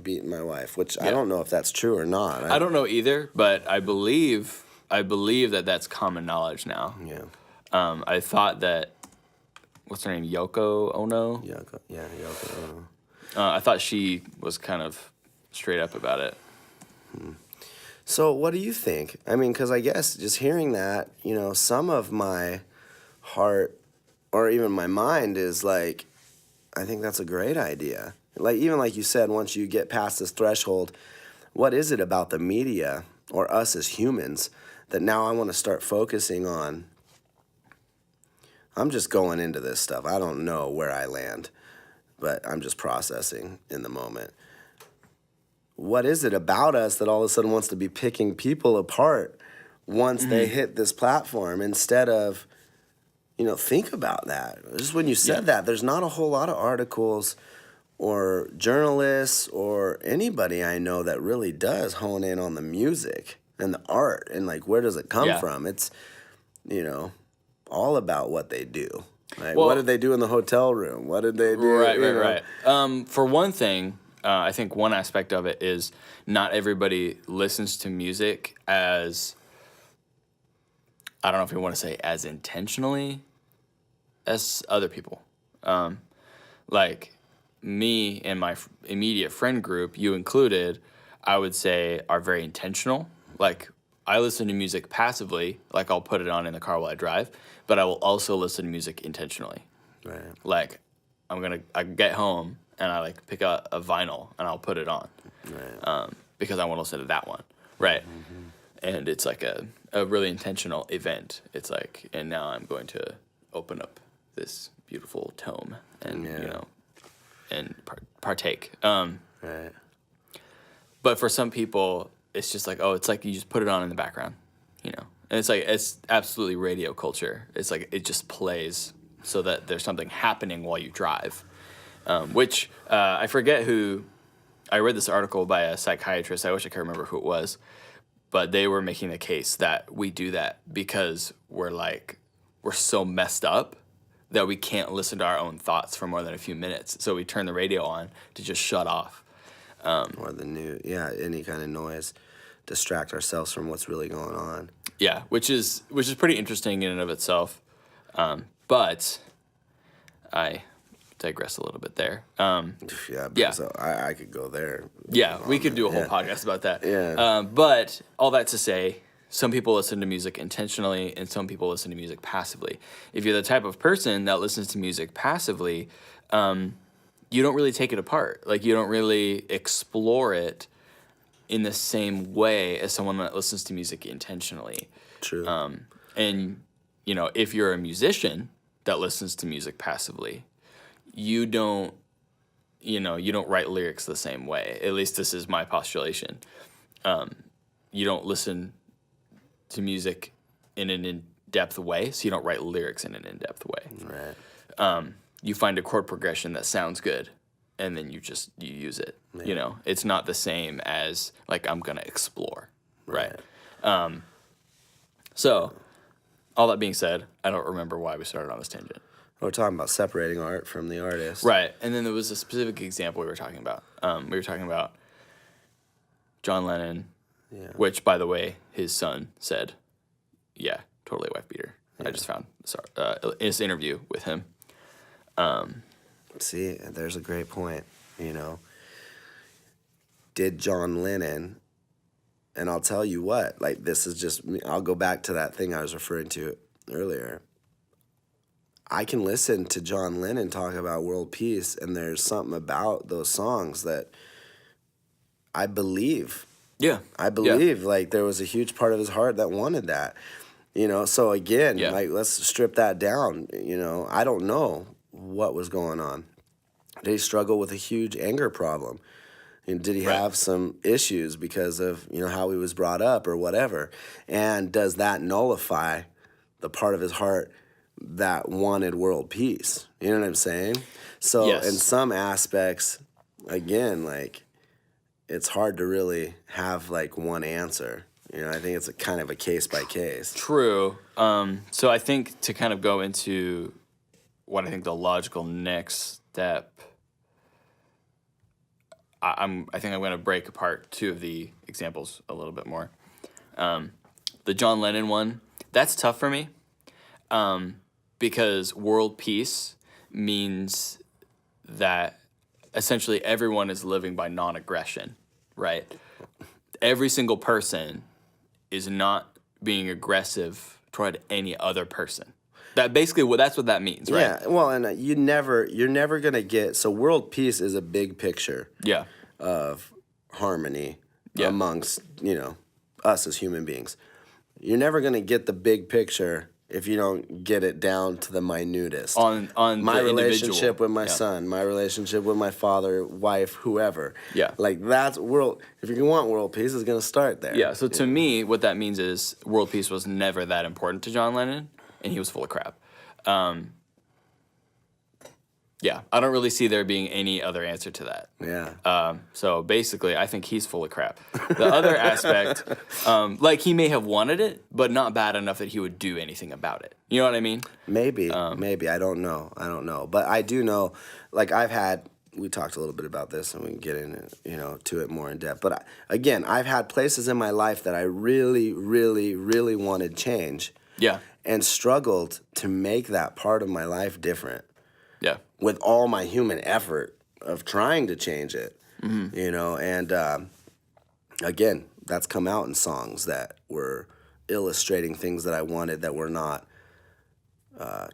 beating my wife, which I don't know if that's true or not. I don't know either, but I believe that that's common knowledge now. Yeah. I thought that, what's her name, Yoko Ono? Yoko Ono. I thought she was kind of straight up about it. So what do you think? I mean, because I guess just hearing that, some of my heart or even my mind is like, I think that's a great idea. Like, even like you said, once you get past this threshold, what is it about the media or us as humans that now I want to start focusing on? I'm just going into this stuff. I don't know where I land, but I'm just processing in the moment. What is it about us that all of a sudden wants to be picking people apart once they hit this platform instead of, think about that. Just when you said that, there's not a whole lot of articles or journalists or anybody I know that really does hone in on the music and the art and like where does it come from. It's all about what they do. Like, what did they do in the hotel room? What did they do? Right. For one thing, I think one aspect of it is not everybody listens to music as, I don't know if you want to say as intentionally as other people. Like me and my immediate friend group, you included, I would say are very intentional. Like, I listen to music passively, like I'll put it on in the car while I drive, but I will also listen to music intentionally. Right. Like, I get home and I like pick up a vinyl and I'll put it on, Right. because I want to listen to that one, right? And it's like a really intentional event. It's like, and now I'm going to open up this beautiful tome and and partake. Right. But for some people, it's just like, it's like you just put it on in the background, and it's like, it's absolutely radio culture. It's like it just plays so that there's something happening while you drive, which I forget who. I read this article by a psychiatrist. I wish I could remember who it was, but they were making the case that we do that because we're so messed up that we can't listen to our own thoughts for more than a few minutes. So we turn the radio on to just shut off. Or any kind of noise, distract ourselves from what's really going on. Yeah, which is pretty interesting in and of itself. But I digress a little bit there. So I could go there. Yeah, we could do a whole podcast about that. Yeah. But all that to say, some people listen to music intentionally and some people listen to music passively. If you're the type of person that listens to music passively, you don't really take it apart. Like, you don't really explore it in the same way as someone that listens to music intentionally. True. And, if you're a musician that listens to music passively, you don't write lyrics the same way. At least this is my postulation. You don't listen to music in an in-depth way, so you don't write lyrics in an in-depth way. Right. You find a chord progression that sounds good, and then you use it. Yeah. It's not the same as like I'm gonna explore, right? So, all that being said, I don't remember why we started on this tangent. We're talking about separating art from the artist. Right, and then there was a specific example we were talking about. We were talking about John Lennon, which, by the way, his son said, yeah, totally wife beater. I just found his interview with him. See, there's a great point, Did John Lennon, and I'll tell you what, like, this is just, I'll go back to that thing I was referring to earlier. I can listen to John Lennon talk about world peace, and there's something about those songs that I believe. Yeah. I believe, like, there was a huge part of his heart that wanted that. So again, like, let's strip that down. I don't know what was going on. Did he struggle with a huge anger problem? And did he have some issues because of, how he was brought up or whatever? And does that nullify the part of his heart that wanted world peace? You know what I'm saying? So in some aspects, again, like, it's hard to really have like one answer. You know, I think it's a kind of a case by case. True. So I think to kind of go into what I think the logical next step, I think I'm going to break apart two of the examples a little bit more. The John Lennon one, that's tough for me, because world peace means that essentially everyone is living by non-aggression, right? Every single person is not being aggressive toward any other person. That basically, that's what that means, right? Yeah, well, and you're never gonna get, so world peace is a big picture Yeah. of harmony Yeah. amongst, you know, us as human beings. You're never gonna get the big picture if you don't get it down to the minutest. On My the relationship individual. with my Yeah. son, my relationship with my father, wife, whoever. Yeah. Like that's world. If you want world peace, it's gonna start there. Yeah, so to me, what that means is world peace was never that important to John Lennon, and he was full of crap. Yeah, I don't really see there being any other answer to that. Yeah. So basically, I think he's full of crap. The other aspect, like he may have wanted it, but not bad enough that he would do anything about it. You know what I mean? Maybe. I don't know. But I do know, like we talked a little bit about this and we can get into, you know, to it more in depth. But again, I've had places in my life that I really, really, really wanted change. Yeah. And struggled to make that part of my life different Yeah. with all my human effort of trying to change it, you know, and again, that's come out in songs that were illustrating things that I wanted that were not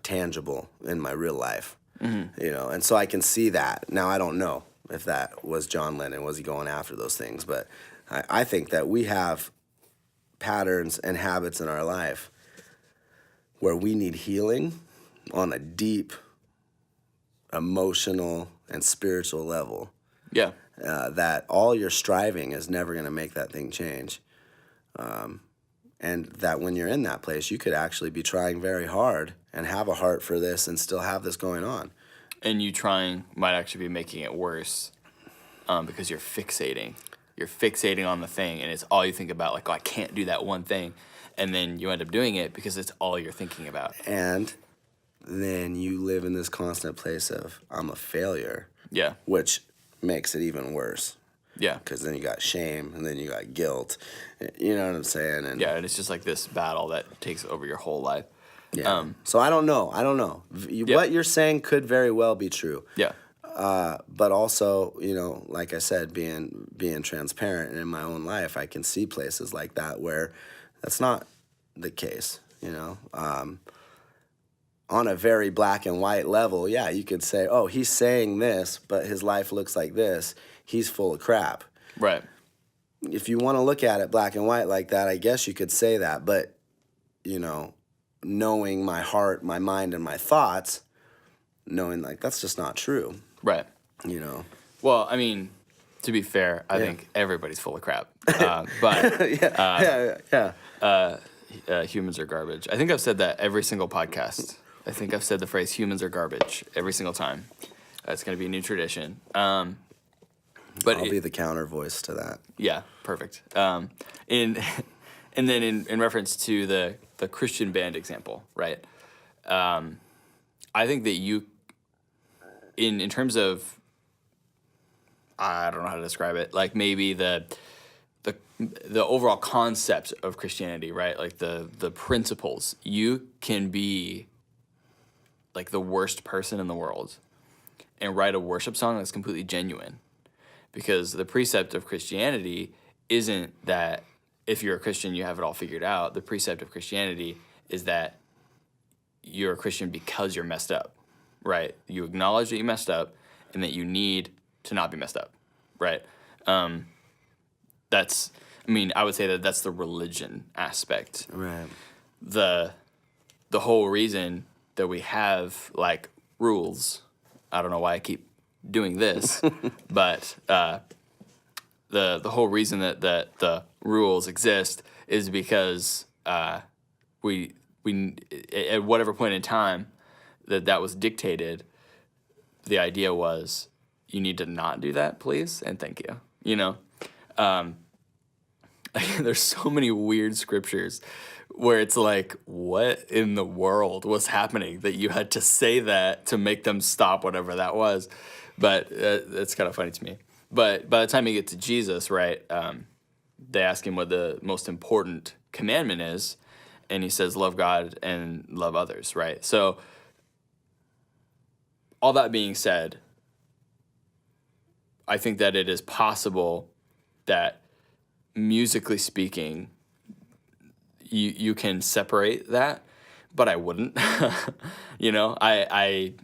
tangible in my real life, you know, and so I can see that. Now, I don't know if that was John Lennon, was he going after those things, but I think that we have patterns and habits in our life where we need healing on a deep emotional and spiritual level, Yeah. that all your striving is never going to make that thing change. And that when you're in that place, you could actually be trying very hard and have a heart for this and still have this going on. And you trying might actually be making it worse, because you're fixating. You're fixating on the thing, and it's all you think about, like, oh, I can't do that one thing. And then you end up doing it because it's all you're thinking about. And then you live in this constant place of, I'm a failure. Yeah. Which makes it even worse. Yeah. Because then you got shame, and then you got guilt. You know what I'm saying? And Yeah, and it's just like this battle that takes over your whole life. yeah. So I don't know. What you're saying could very well be true. Yeah. But also, you know, like I said, being transparent, and in my own life, I can see places like that where that's not the case, you know. On a very black and white level, yeah, you could say, oh, he's saying this, but his life looks like this. He's full of crap. Right. If you want to look at it black and white like that, I guess you could say that. But, you know, knowing my heart, my mind, and my thoughts, knowing like that's just not true, Right. you know. Well, I mean, to be fair, I think everybody's full of crap. But humans are garbage. I think I've said that every single podcast. I think I've said the phrase "humans are garbage" every single time. It's going to be a new tradition. But I'll be the counter voice to that. Yeah, perfect. And then in reference to the Christian band example, right? I think that you, in terms of, I don't know how to describe it, like maybe the overall concept of Christianity, right? Like the principles, you can be like the worst person in the world and write a worship song that's completely genuine. Because the precept of Christianity isn't that if you're a Christian, you have it all figured out. The precept of Christianity is that you're a Christian because you're messed up, right? You acknowledge that you messed up and that you need to not be messed up, right? I would say that's the religion aspect. Right. The whole reason that we have, like, rules, I don't know why I keep doing this, but the whole reason that the rules exist is because we at whatever point in time that was dictated, the idea was you need to not do that, please, and thank you. You know, There's so many weird scriptures where it's like, what in the world was happening that you had to say that to make them stop whatever that was? But that's kind of funny to me. But by the time you get to Jesus, right, they ask him what the most important commandment is, and he says, love God and love others, right? So all that being said, I think that it is possible that musically speaking, you can separate that, but I wouldn't. I wouldn't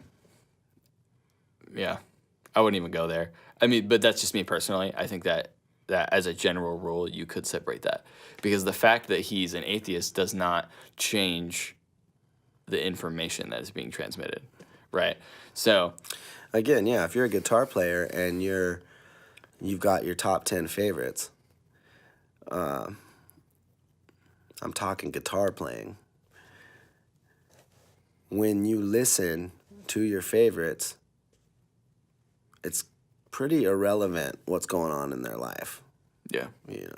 even go there. I mean, but that's just me personally. I think that as a general rule, you could separate that, because the fact that he's an atheist does not change the information that is being transmitted, right? So, again, yeah, if you're a guitar player and you've got your top 10 favorites, I'm talking guitar playing. When you listen to your favorites, it's pretty irrelevant what's going on in their life. yeah,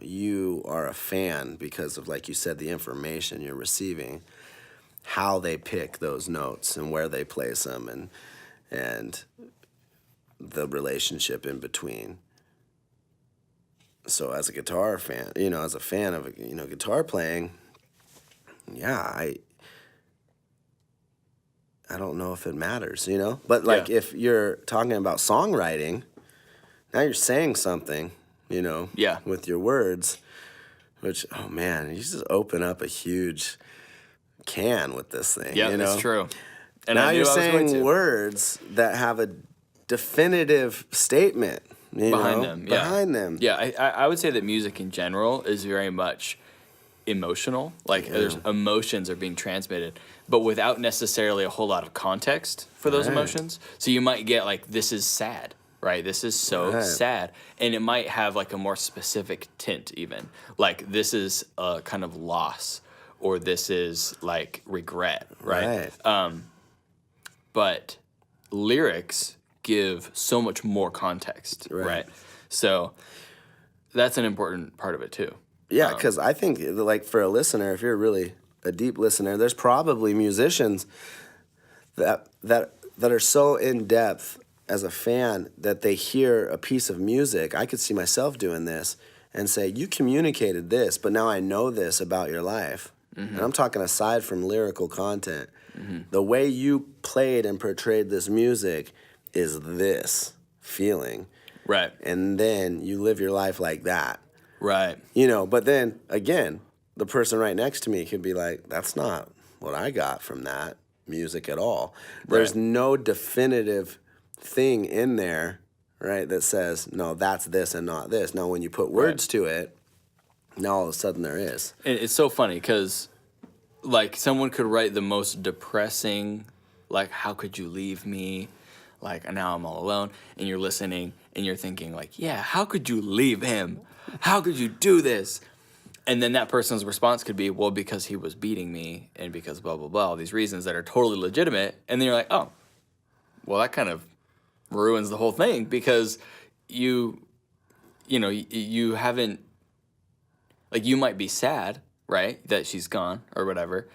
You are a fan because of, like you said, the information you're receiving, how they pick those notes and where they place them, and the relationship in between. So as a guitar fan, as a fan of guitar playing, yeah, I don't know if it matters, But like if you're talking about songwriting, now you're saying something, Yeah. with your words, which, oh man, you just open up a huge can with this thing. Yeah, that's true. And Now I knew you're I was going saying to. words that have a definitive statement Behind them, yeah. Behind them. Yeah, I would say that music in general is very much emotional. Like there's emotions are being transmitted, but without necessarily a whole lot of context for those Right. emotions. So you might get like, this is sad, right? This is so Right. sad. And it might have like a more specific tint even. Like this is a kind of loss, or this is like regret, right? But lyrics give so much more context, right? So that's an important part of it too. Yeah, because I think, like, for a listener, if you're really a deep listener, there's probably musicians that are so in depth as a fan that they hear a piece of music. I could see myself doing this and say, you communicated this, but now I know this about your life. And I'm talking aside from lyrical content. The way you played and portrayed this music is this feeling. Right. And then you live your life like that. Right. But then, again, the person right next to me could be like, that's not what I got from that music at all. There's no definitive thing in there, right, that says, no, that's this and not this. Now, when you put words to it, now all of a sudden there is. And it's so funny because, like, someone could write the most depressing, like, how could you leave me? Like, now I'm all alone. And you're listening and you're thinking, like, yeah, how could you leave him? How could you do this? And then that person's response could be, well, because he was beating me and because blah, blah, blah, all these reasons that are totally legitimate. And then you're like, oh, well, that kind of ruins the whole thing because you haven't, like, you might be sad, right, that she's gone or whatever,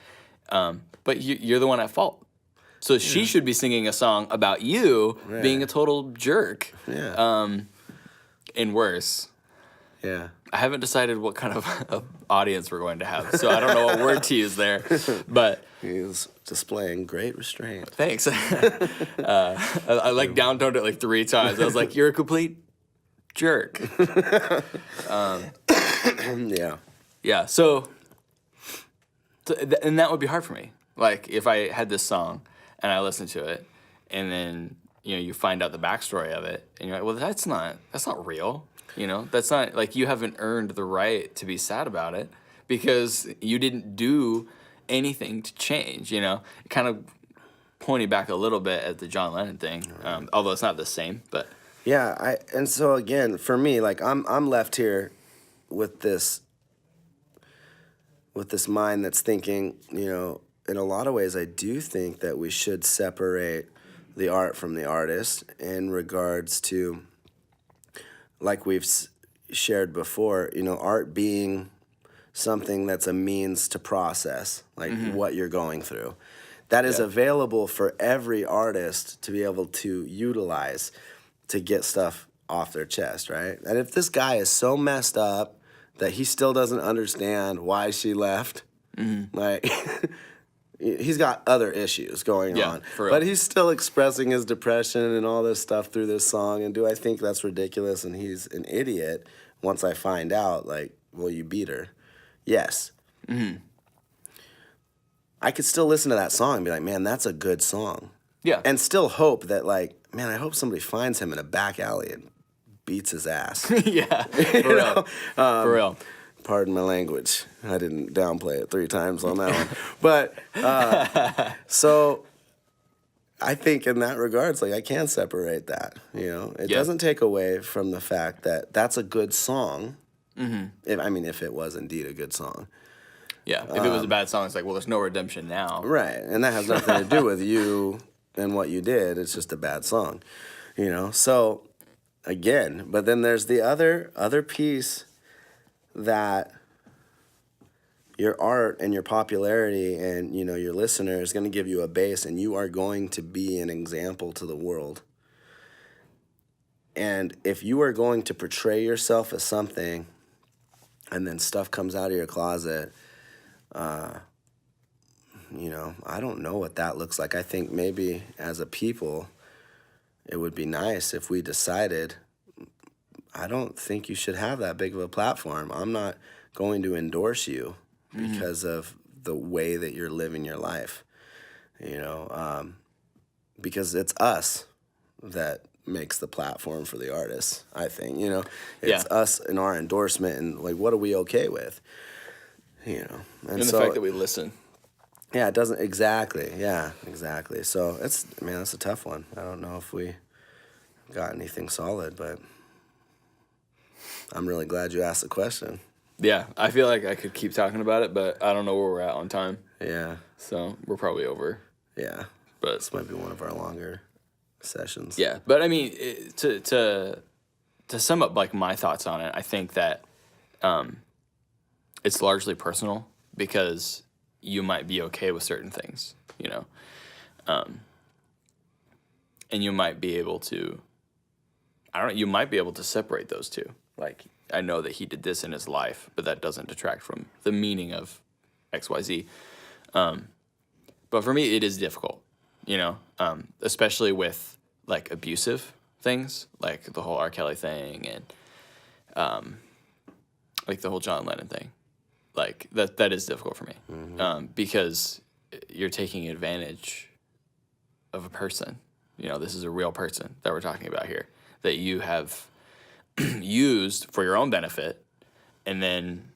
but you're the one at fault. So she should be singing a song about you being a total jerk. Yeah. And worse. Yeah. I haven't decided what kind of audience we're going to have, so I don't know what word to use there. But He's displaying great restraint. thanks. I like downtoned it like 3 times. I was like, "You're a complete jerk." Yeah. Yeah. So, and that would be hard for me. Like if I had this song and I listened to it, and then you find out the backstory of it, and you're like, "Well, that's not real." That's not, like, you haven't earned the right to be sad about it because you didn't do anything to change, Kind of pointing back a little bit at the John Lennon thing, although it's not the same, but. Yeah, and so again, for me, like, I'm left here with this mind that's thinking, in a lot of ways I do think that we should separate the art from the artist in regards to, like we've shared before, you know, art being something that's a means to process like what you're going through. That is available for every artist to be able to utilize to get stuff off their chest, right? And if this guy is so messed up that he still doesn't understand why she left, like he's got other issues going on. For real. But he's still expressing his depression and all this stuff through this song. And do I think that's ridiculous and he's an idiot once I find out, like, well, you beat her? Yes. I could still listen to that song and be like, man, that's a good song. Yeah. And still hope that, like, man, I hope somebody finds him in a back alley and beats his ass. Yeah. For real. For real. Pardon my language. I didn't downplay it 3 times on that one. But, so I think in that regards, like, I can separate that, you know? It doesn't take away from the fact that that's a good song. If it was indeed a good song. Yeah. If it was a bad song, it's like, well, there's no redemption now. Right. And that has nothing to do with you and what you did. It's just a bad song, you know? So, again, but then there's the other piece that your art and your popularity and, you know, your listener is going to give you a base, and you are going to be an example to the world. And if you are going to portray yourself as something and then stuff comes out of your closet, you know, I don't know what that looks like. I think maybe as a people, it would be nice if we decided, I don't think you should have that big of a platform. I'm not going to endorse you because of the way that you're living your life, you know, because it's us that makes the platform for the artists, I think, you know. It's us and our endorsement and, like, what are we okay with, you know. And the fact that we listen. Yeah, it doesn't, exactly, exactly. So, that's a tough one. I don't know if we got anything solid, but I'm really glad you asked the question. Yeah, I feel like I could keep talking about it, but I don't know where we're at on time. Yeah. So we're probably over. Yeah. But this might be one of our longer sessions. Yeah, but I mean, to sum up like my thoughts on it, I think that it's largely personal because you might be okay with certain things, you know, and you might be able to. You might be able to separate those two. Like, I know that he did this in his life, but that doesn't detract from the meaning of XYZ. But for me, it is difficult, you know, especially with, like, abusive things, like the whole R. Kelly thing and, like, the whole John Lennon thing. Like, that is difficult for me because you're taking advantage of a person. You know, this is a real person that we're talking about here that you have used for your own benefit, and then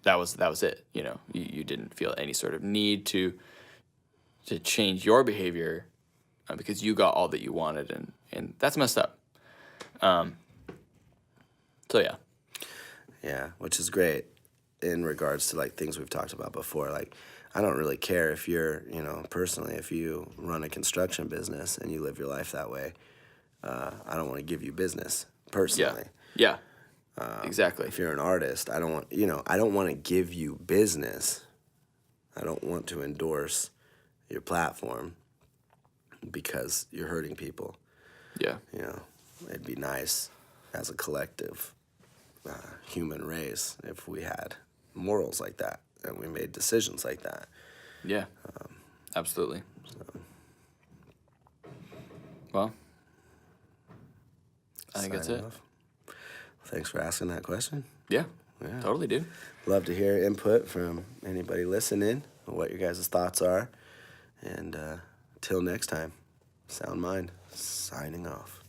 that was it. You know, you didn't feel any sort of need to change your behavior because you got all that you wanted, and that's messed up. So yeah, which is great in regards to, like, things we've talked about before. Like, I don't really care if you're, you know, personally, if you run a construction business and you live your life that way. I don't want to give you business personally. Yeah. Exactly. If you're an artist, I don't want to give you business. I don't want to endorse your platform because you're hurting people. Yeah. You know, it'd be nice as a collective human race if we had morals like that and we made decisions like that. Yeah. Absolutely. So. Well, I think that's it. Thanks for asking that question. Yeah, totally, dude. Love to hear input from anybody listening, what your guys' thoughts are. And till next time, Sound Mind, signing off.